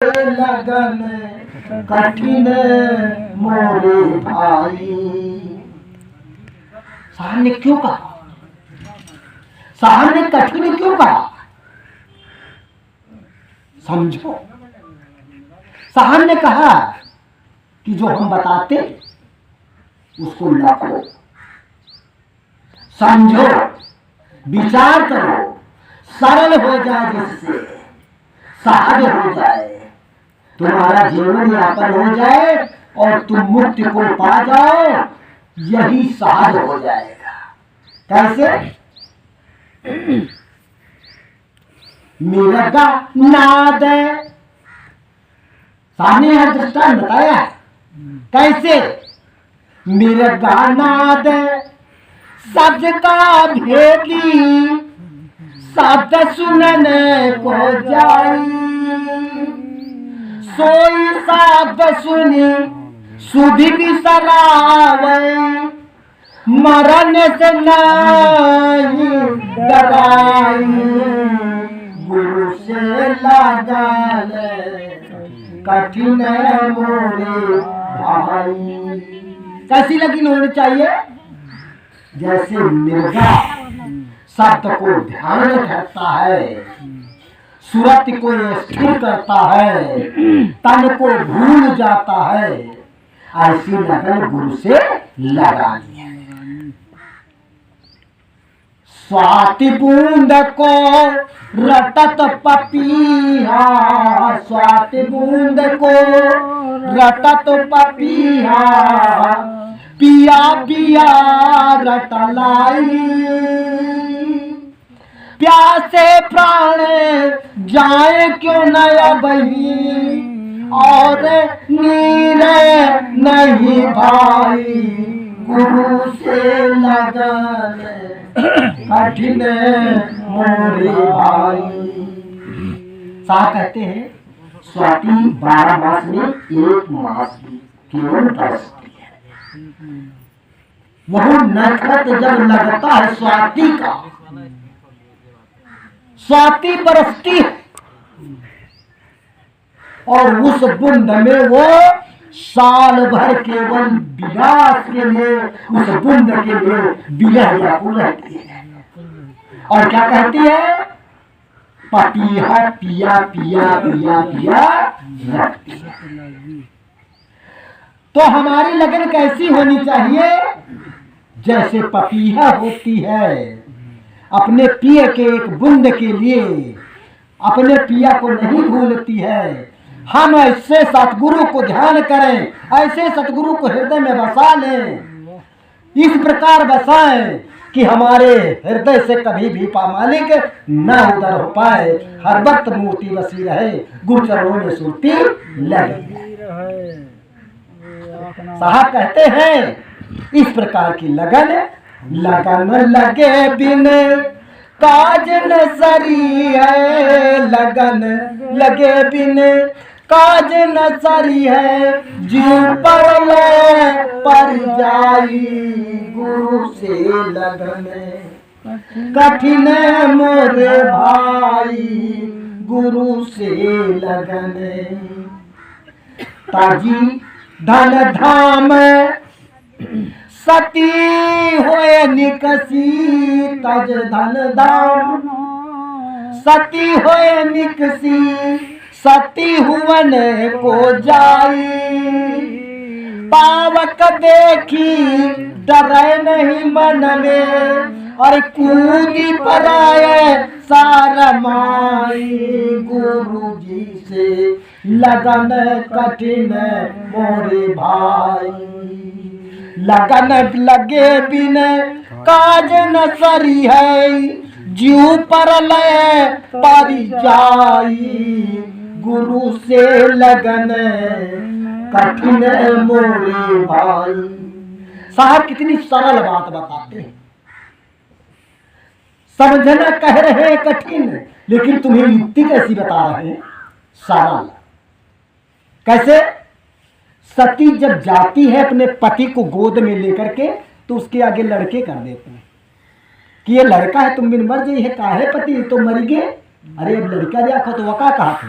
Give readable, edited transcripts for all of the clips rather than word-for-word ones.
लगन कठिन मोरे भाई। साहब ने क्यों कहा? साहब ने कठिन क्यों कहा? समझो, साहब ने कहा कि जो हम बताते उसको लिखो, समझो, विचार करो, सरल हो जाए, जिससे सहज हो जाए, तुम्हारा जीवन यापन हो जाए और तुम मुक्ति को पा जाओ, यही सहज हो जाएगा। कैसे? मृगा नाद, सामने हर दृष्टांत बताया है। कैसे? मृगा नाद सबका भेदी, शब्द सुनने को जाई, सोई शब्द सुनी सुधि बिसरावे, मरण से नहीं डराई, गुरु से लगन कठिन मोरे भाई। कैसी लगन होनी चाहिए? जैसे मृगा शब्द को ध्यान करता है, सूरत को स्थिर करता है, तन को भूल जाता है, ऐसी लगन गुरु से लगानी है। स्वाति बूंद को रटत पपीहा, स्वाति बूंद को रटत पपीहा, पिया पिया रटलाई, प्यासे प्राण जाए क्यों न बही, और नीर नहीं भाई, गुरु से लगन कठिन मोरे भाई। साहब कहते हैं स्वाति 12 मास में एक मास भी केवल बरसती है। वह नक्षत्र जब लगता है स्वाति का, स्वाति बरसती है और उस बूंद में वो साल भर केवल विलास के लिए, उस बूंद के लिए विलह व्याकुल रहती है। और क्या कहती है? पपीहा पिया पिया पिया पिया रखती है। तो हमारी लगन कैसी होनी चाहिए? जैसे पपीहा होती है, अपने पिया के एक बूंद के लिए अपने पिया को नहीं भूलती है। हम ऐसे सतगुरु को ध्यान करें, ऐसे सतगुरु को हृदय में बसा लें, इस प्रकार बसाएं कि हमारे हृदय से कभी भी पामालिक न उधर हो पाए, हर वक्त मूर्ति बसी रहे, गुरु चरणों में सुरती लगे। साहब कहते हैं इस प्रकार की लगन, लगन लगे बिन काज न सरी है, लगन लगे बिन काज न सरी है, जीव पर ले पर जाई, गुरु से लगन कठिन मोरे भाई, गुरु से लगन। ताजी धन धाम सती होए निकसी, तज धन धाम सती होए निकसी, सती हुवन को जाई, पावक देखी डरे नहीं मन में, और कूदी पर आए सारा माई, गुरु जी से लगन कठिन मोरे भाई, लगन लगे बिन काज न सरी है, जीव पर ले पर जाई, गुरु से लगन कठिन मोरे भाई। साहब कितनी सरल बात बताते हैं, समझना कह रहे हैं कठिन, लेकिन तुम्हें युक्ति कैसी बता रहे हैं? सरल। कैसे? सती जब जाती है अपने पति को गोद में लेकर के, तो उसके आगे लड़के कर देते हैं कि ये लड़का है, तुम बिन मर जाइए, काहे पति तो मर गए, अरे अब लड़का देखो तो वका कहा थे,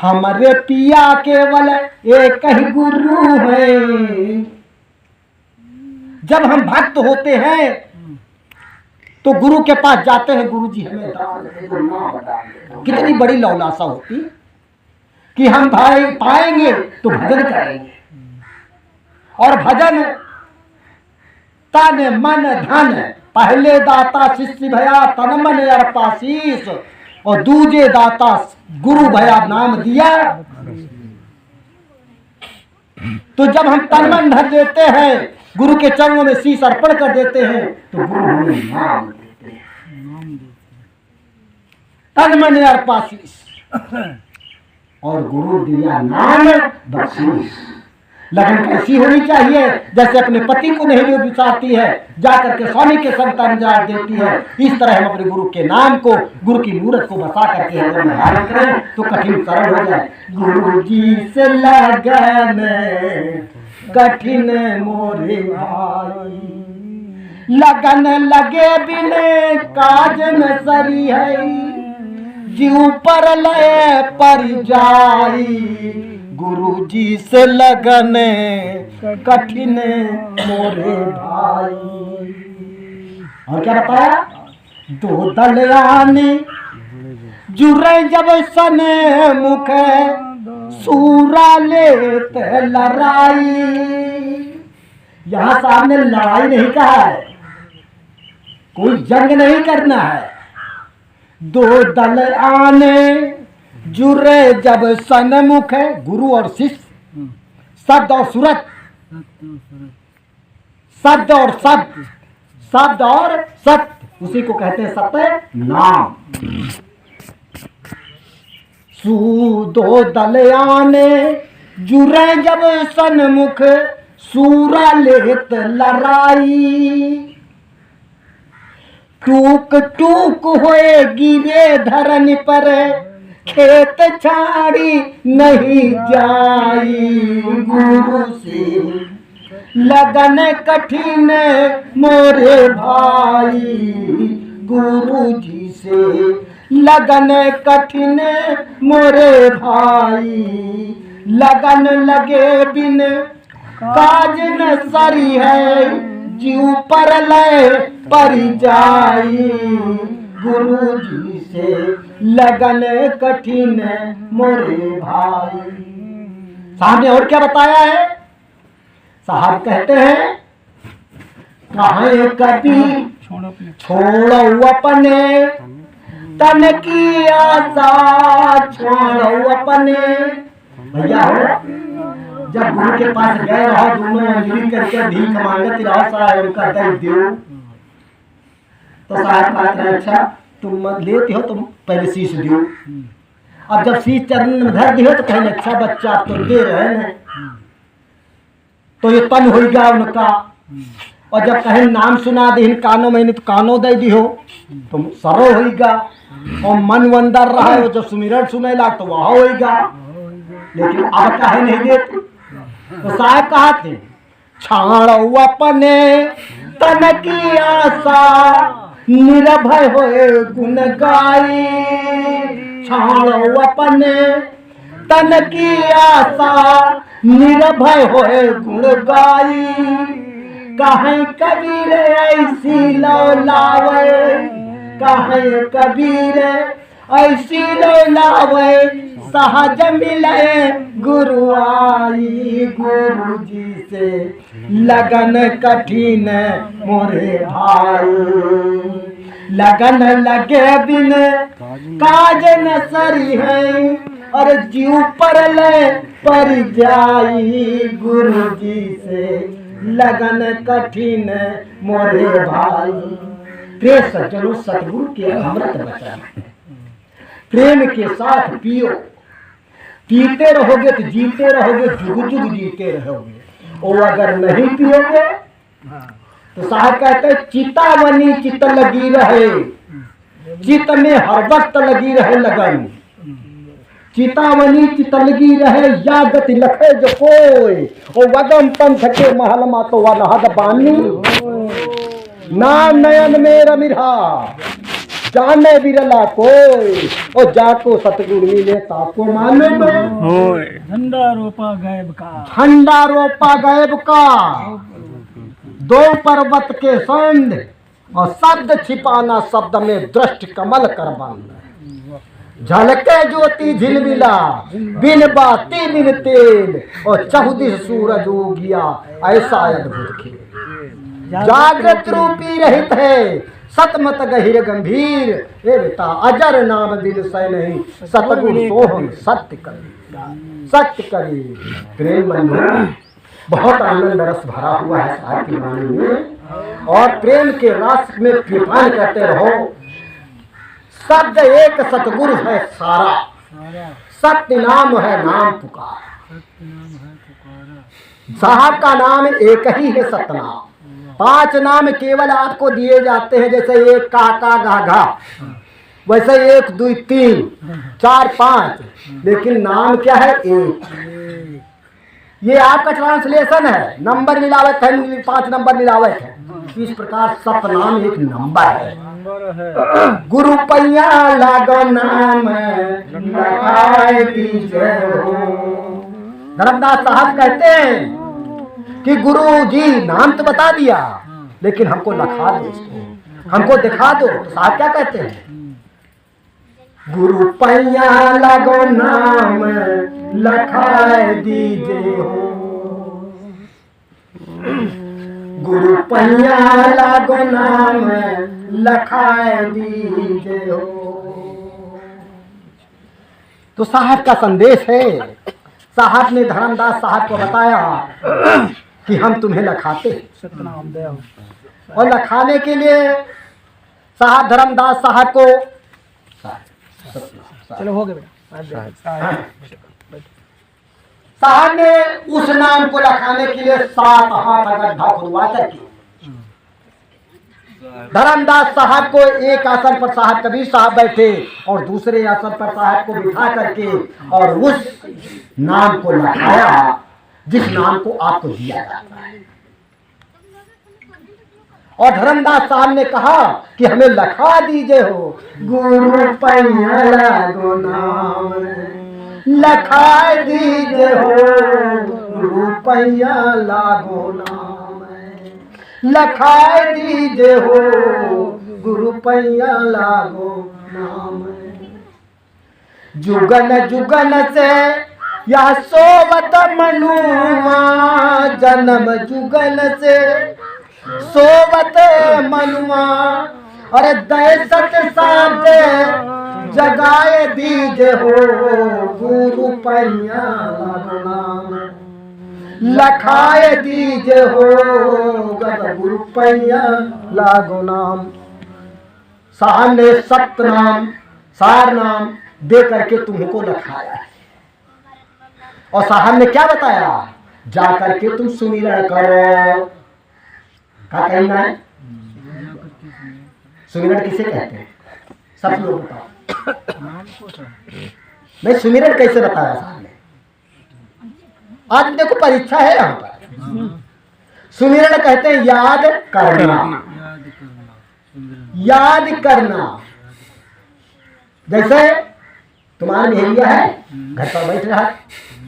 हमारे पिया केवल एक ही गुरु है। जब हम भक्त होते हैं तो गुरु के पास जाते हैं, गुरु जी हमें दान दे दो, नाम दान दे दो। कितनी बड़ी लौलासा होती कि हम भाई पाएंगे तो भजन करेंगे। और भजन तन मन धन, पहले दाता शिष्य भया तन मन अर्पाशीष, और दूजे दाता गुरु भया नाम दिया। तो जब हम तन मन धन देते हैं, गुरु के चरणों में शीश अर्पण कर देते हैं, तो गुरु हमें नाम देते हैं। तन मन अर्पाशीष, और गुरु दिया नाम बख्शीश। लगन कैसी होनी चाहिए? जैसे अपने पति को नहीं विचारती है, जाकर के स्वामी के संग अंजार देती है, इस तरह हम अपने गुरु के नाम को, गुरु की मूर्त को बसा करके अगर धारण करें तो कठिन सरल हो जाए। गुरु जी से लगन कठिन मोरे भाई, लगन लगे बिन काज न सरी है, जीव पर लय पर जाई। गुरु जी से लगन कठिन मोरे भाई। और क्या बताया? दो दलयानी जुरे जब सन मुख, सूरा लेत लड़ाई। यहां सामने लड़ाई नहीं कहा है, कोई जंग नहीं करना है। दो दल आने जुरे जब सन्मुख है, गुरु और शिष्य, शब्द और सूरत, शब्द और सत्य, शब्द और सत्य, उसी को कहते हैं सत्य नाम। दो दलयाने जुरे जब सन्मुख, सूरा लेत लड़ाई। टूक टूक होए गिरे धरन पर, खेत छाड़ी नहीं जाई। गुरु से लगन कठिन मोरे भाई, गुरु जी से लगन कठिन मोरे भाई। लगन लगे बिन काज न सरी है, जीव पर लय पर जाई। गुरु जी से लगन कठिन मोरे भाई। साहब ने और क्या बताया है? साहब कहते हैं, कहे कभी छोड़ो अपने तन की आशा, छोड़ो अपने। भैया हो, जब गुरु के पास गए रहो, दोनों अंजलि करके भीख मांगत रहो, साहब उनका दर्द दो। तो साहब कहते हैं, अच्छा तुम लेते हो तो पहले शीश दियो। अब जब शीश चरण में धर दियो तो कहें अच्छा बच्चा आप तो दे रहे हैं, तो ये तन हो गया उनका। और जब कहें नाम सुना दे कानों में, तो कानों दे दियो तो सरो होगा। और मन अंदर रहा है, जब सुमिरन सुने ला तो वहाँ होगा। लेकिन अब कहे नहीं देते। तो साहब कहते छाड़ो अपने तन की आशा, निरभय होए गुण गाई। छाड़ो अपने तन की आशा, निरभय होए गुण गाई। कहें कबीर ऐसी लौलावे, कहें कबीर ऐसी लौलावे, सहज मिले गुरु आई। गुरु जी से लगन कठिन मोरे भाई, लगन लगे बिन काज न सरी है, और जीव पर ले पर जाई। गुरु जी से लगन कठिन मोरे भाई। प्रिय सज्जनों, सतगुरु के अमृत वचन प्रेम के साथ पियो, पीते रहोगे तो जीते रहोगे, जुग जुग जीते रहोगे। और अगर नहीं पियोगे तो साहब कहते हैं चितावनी चित लगी रहे, चित में हर वक्त लगी रहे लगन। चितावनी चित लगी रहे, या गति लखे जो कोई। ओ वदम पंथ के महल मा तो वह नहद बानी, नाम नयन में रमिरा। जाने बिरला कोई और जाको सतगुरु मिले ताको मालूम होय। झंडा रोपा गायब का, झंडा रोपा गायब का, दो पर्वत के संग और शब्द छिपाना शब्द में दृष्टि कमल कर बंद। झलके ज्योति झिलमिला बिन बाती बिन तेल और चहुदिश सूरज उगिया ऐसा अद्भुत खेल। जागृत रूपी रहित है सतमत गहिर गंभीर, ए बेटा अजर नाम दिन सै नहीं सतगुरु सोहम सत्य करी सत्य करी। प्रेम बंधु बहुत आनंद रस भरा हुआ है साहित्य की वाणी में, और प्रेम के रस में कृपान करते रहो। शब्द एक सतगुरु है सारा, सत्य नाम है नाम पुकार। साहब का नाम एक ही है सतनाम। 5 नाम केवल आपको दिए जाते हैं, जैसे एक काका गाघा, वैसे 1 2 3 4 5, लेकिन नाम क्या है एक। ये आपका ट्रांसलेशन है, नंबर मिलावट है, 5 नंबर मिलावट है। इस प्रकार सतनाम एक नंबर है। गुरु पैया लागो नाम लखाए दीजिए हो। धर्मदास साहब कहते हैं कि गुरु जी नाम तो बता दिया, लेकिन हमको लखा दो, इसको हमको दिखा दो। तो साहब क्या कहते हैं? गुरु पैया लागो नाम लखाए दीजिए हो, गुरु पैया लागो नाम लखाए दीजिए हो। तो साहब का संदेश है। साहब ने धर्मदास साहब को बताया कि हम तुम्हें लखाते सतनाम देव, और लखाने के लिए साहब धर्मदास साहब को चलो हो गया बेटा। साहब ने उस नाम को लखाने के लिए 7 हाथ गड्ढा खुदवा करके धर्मदास साहब को एक आसन पर साहब कबीर साहब बैठे और दूसरे आसन पर साहब को बिठा करके और उस नाम को लखाया जिस नाम को आपको दिया जाता है। और धर्मदास साहब ने कहा कि हमें लखा दीजिए हो, गुरु पैया लागो नाम लखा दीजिए हो, गुरु पैया लागो नाम लखा दीजिए हो, गुरु पैया लागो नाम। जुगन जुगन से या सोवत मनुआ, जन्म जुगन से सोवत मनुआ, अरे दहशत साथ जगाए दीजे हो, गुरु पैया लागो नाम लखाए दीजे हो, गुरु पैया लागो नाम। साहब ने सत्य नाम सार नाम दे करके तुमको लखाया है। और साहब ने क्या बताया? जा करके तुम सुमिरन करो। क्या कहना है? सुमिरन किसे कहते हैं? सब लोग बताओ। नहीं, सुमिरन कैसे बताया साहब ने? आज देखो परीक्षा है यहाँ पर। सुमिरन कहते हैं याद करना, याद करना। जैसे तुम्हारा भेड़िया है, घर पर बैठ रहा है,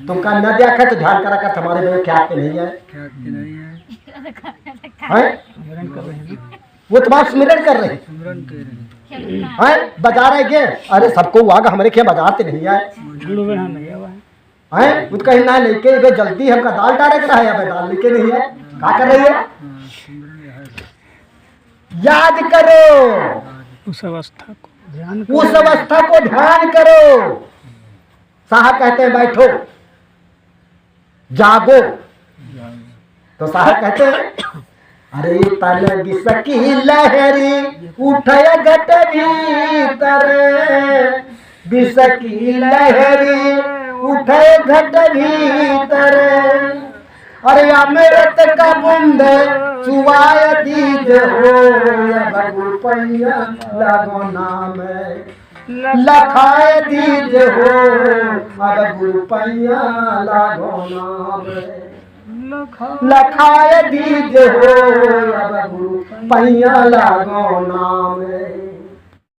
तुमका न देखा तो ध्यान करा कर तुम्हारे में क्या नहीं है, वो तुम्हारा सुमिरन कर रहे हैं। बजा रहे के अरे सबको वागा हमारे क्या बजाते नहीं है, वो कहना लेके वे जल्दी हमका दाल डाले रहा है, अब दाल लेके नहीं है, क्या कर रही है? याद करो उस अवस्था को ध्यान, उस अवस्था को ध्यान करो। साहब कहते हैं बैठो जागो, तो साहब कहते हैं अरे तन बिसकी लहरी उठय घट भीतर, बिसकी लहरी उठे घट भीतर, अरे अमृत का बूंद चुवाय दीज हो, गुरु पैया लागो नाम लखाए दीज हो, अब गुरु पैया लागो नाम लखाए दीज हो, अब गुरु पैया लागो नाम।